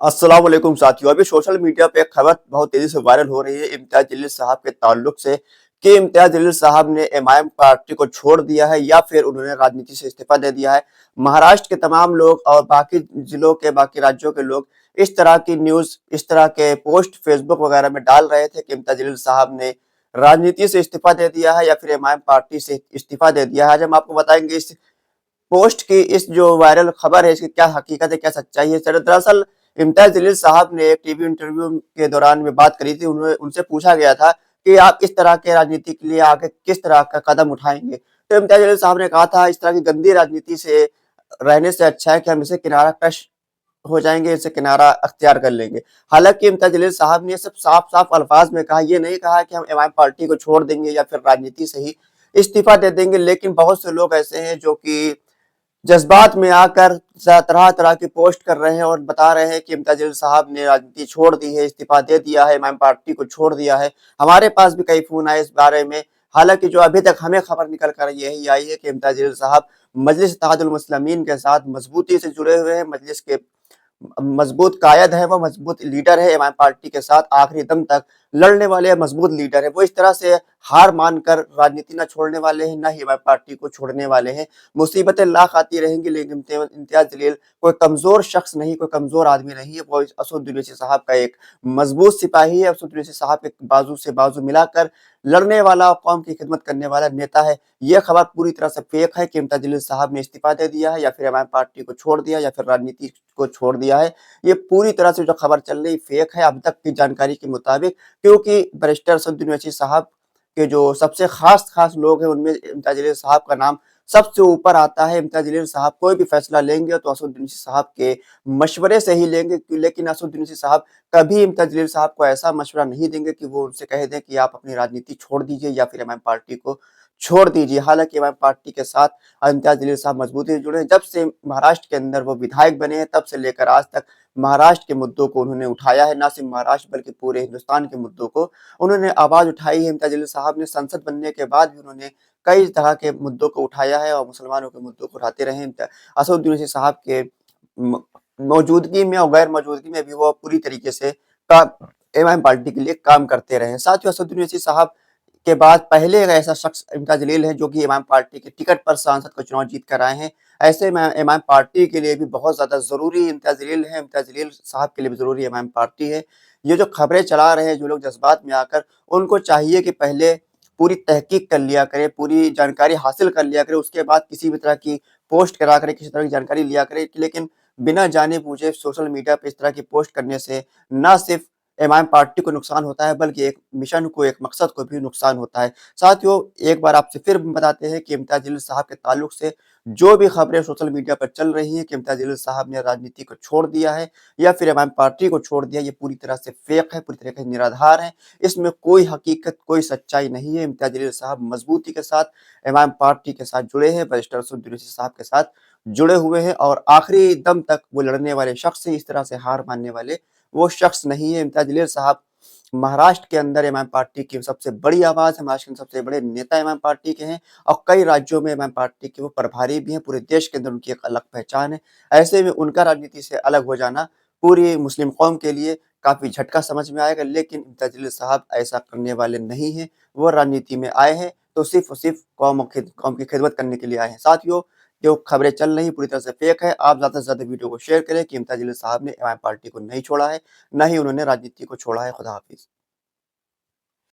अस्सलाम वालेकुम साथियों। अभी सोशल मीडिया पे एक खबर बहुत तेजी से वायरल हो रही है इम्तियाज जलील साहब के ताल्लुक से कि इम्तियाज जलील साहब ने एमआईएम पार्टी को छोड़ दिया है या फिर उन्होंने राजनीति से इस्तीफा दे दिया है। महाराष्ट्र के तमाम लोग और बाकी जिलों के बाकी राज्यों के लोग इस तरह की न्यूज, इस तरह के पोस्ट फेसबुक वगैरह में डाल रहे थे कि इम्तियाज जलील साहब ने राजनीति से इस्तीफा दे दिया है या फिर एमआईएम पार्टी से इस्तीफा दे दिया है। आज हम आपको बताएंगे इस पोस्ट की, इस जो वायरल खबर है, इसकी क्या हकीकत है, क्या सच्चाई है। दरअसल इम्तियाज जलील साहब ने एक टीवी इंटरव्यू के दौरान में बात करी थी। उन्होंने उनसे पूछा गया था कि आप इस तरह के राजनीति के लिए आगे किस तरह का कदम उठाएंगे। तो इम्तियाज जलील साहब ने कहा था, इस तरह की गंदी राजनीति से रहने से अच्छा है कि हम इसे किनारा कश हो जाएंगे, इसे किनारा अख्तियार कर लेंगे। हालांकि इम्तियाज जलील साहब ने ये सब साफ साफ अल्फाज में कहा, ये नहीं कहा कि हम एमआईएम पार्टी को छोड़ देंगे या फिर राजनीति से ही इस्तीफा दे देंगे। लेकिन बहुत से लोग ऐसे हैं जो कि जज्बात में आकर तरह तरह की पोस्ट कर रहे हैं और बता रहे हैं कि इम्तियाज जलील साहब ने राजनीति छोड़ दी है, इस्तीफा दे दिया है, इमाम पार्टी को छोड़ दिया है। हमारे पास भी कई फोन आए इस बारे में। हालांकि जो अभी तक हमें खबर निकल कर यही आई है कि इम्तियाज जलील साहब मजलिस इत्तेहादुल मुस्लिमीन के साथ मजबूती से जुड़े हुए हैं, मजलिस के मजबूत कायद है, वो मजबूत लीडर है, इमाम पार्टी के साथ आखिरी दम तक लड़ने वाले मजबूत लीडर है। वो इस तरह से हार मानकर राजनीति न छोड़ने वाले हैं, न ही इमाम पार्टी को छोड़ने वाले हैं। मुसीबतें लाख आती रहेंगी लेकिन इम्तियाज जलील कोई कमजोर शख्स नहीं, कोई कमजोर आदमी नहीं है। वो असद उवैसी साहब का एक मजबूत सिपाही है। असद उवैसी साहब के बाजू से बाजू मिलाकर लड़ने वाला और कौम की खिदमत करने वाला नेता है। यह खबर पूरी तरह से फेक है कि इम्तियाज जलील साहब ने इस्तीफा दे दिया है या फिर इमाम पार्टी को छोड़ दिया या फिर राजनीति को छोड़ दिया है। ये पूरी तरह से जो खबर चल रही फेक है अब तक की जानकारी के मुताबिक, क्योंकि बैरिस्टर असद उवैसी साहब के जो सबसे खास खास लोग हैं उनमें इम्तियाज जलील साहब का नाम सबसे ऊपर आता है। इम्तियाज जलील साहब कोई भी फैसला लेंगे तो असद उवैसी साहब के मशवरे से ही लेंगे, लेकिन असद उवैसी साहब कभी इम्तियाज जलील साहब को ऐसा मशवरा नहीं देंगे कि वो उनसे कह दें कि आप अपनी राजनीति छोड़ दीजिए या फिर इमाम पार्टी को छोड़ दीजिए। हालांकि इमाम पार्टी के साथ इम्तियाज जलील साहब मजबूती से जुड़े हैं। जब से महाराष्ट्र के अंदर वो विधायक बने हैं तब से लेकर आज तक महाराष्ट्र के मुद्दों को उन्होंने उठाया है। ना सिर्फ महाराष्ट्र बल्कि पूरे हिंदुस्तान के मुद्दों को उन्होंने आवाज उठाई है। इम्तियाज जलील साहब ने संसद बनने के बाद भी उन्होंने कई तरह के मुद्दों को उठाया है और मुसलमानों के मुद्दों को उठाते रहे। असद उवैसी साहब के मौजूदगी में और गैर मौजूदगी में भी वो पूरी तरीके से इमाम पार्टी के लिए काम करते रहे। साथ ही असद उवैसी साहब के बाद पहले एक ऐसा शख्स इम्तियाज जलील है जो कि इमाम पार्टी के टिकट पर सांसद का चुनाव जीत कर आए हैं। ऐसे में इमाम पार्टी के लिए भी बहुत ज्यादा जरूरी इम्तियाज जलील है, इम्तियाज जलील साहब के लिए भी जरूरी इमाम पार्टी है। ये जो खबरें चला रहे हैं जो लोग जज्बात में आकर, उनको चाहिए कि पहले पूरी तहकीक कर लिया करे, पूरी जानकारी हासिल कर लिया करे, उसके बाद किसी भी तरह की पोस्ट करा करे, किसी तरह की जानकारी लिया करे। लेकिन बिना जाने बूझे सोशल मीडिया पे इस तरह की पोस्ट करने से न सिर्फ इमाम पार्टी को नुकसान होता है बल्कि एक मिशन को, एक मकसद को भी नुकसान होता है। साथियों, एक बार आपसे फिर बताते हैं कि इम्तियाज जलील साहब के ताल्लुक से जो भी खबरें सोशल मीडिया पर चल रही हैं कि इम्तियाज जलील साहब ने राजनीति को छोड़ दिया है या फिर इमाम पार्टी को छोड़ दिया, ये पूरी तरह से फेक है, पूरी तरह से निराधार है। इसमें कोई हकीकत, कोई सच्चाई नहीं है। इम्तियाज जलील साहब मजबूती के साथ इमाम पार्टी के साथ जुड़े हैं, बैरिस्टर असद उवैसी साहब के साथ जुड़े हुए हैं और आखिरी दम तक वो लड़ने वाले शख्स हैं। इस तरह से हार मानने वाले वो शख्स नहीं है। इम्तियाज जलील साहब महाराष्ट्र के अंदर इमाम पार्टी की सबसे बड़ी आवाज है, महाराष्ट्र के सबसे बड़े नेता इमाम पार्टी के हैं और कई राज्यों में इमाम पार्टी के वो प्रभारी भी हैं। पूरे देश के अंदर उनकी एक अलग पहचान है। ऐसे में उनका राजनीति से अलग हो जाना पूरी मुस्लिम कौम के लिए काफी झटका समझ में आएगा। लेकिन इम्तियाज जलील साहब ऐसा करने वाले नहीं है। वो राजनीति में आए हैं तो सिर्फ और सिर्फ कौम की खिदमत करने के लिए आए हैं। साथियों, जो खबरें चल रही पूरी तरह से फेक है। आप ज्यादा से ज्यादा वीडियो को शेयर करें कि इम्तियाज जलील साहब ने इमाम पार्टी को नहीं छोड़ा है, ना ही उन्होंने राजनीति को छोड़ा है। खुदा हाफिज।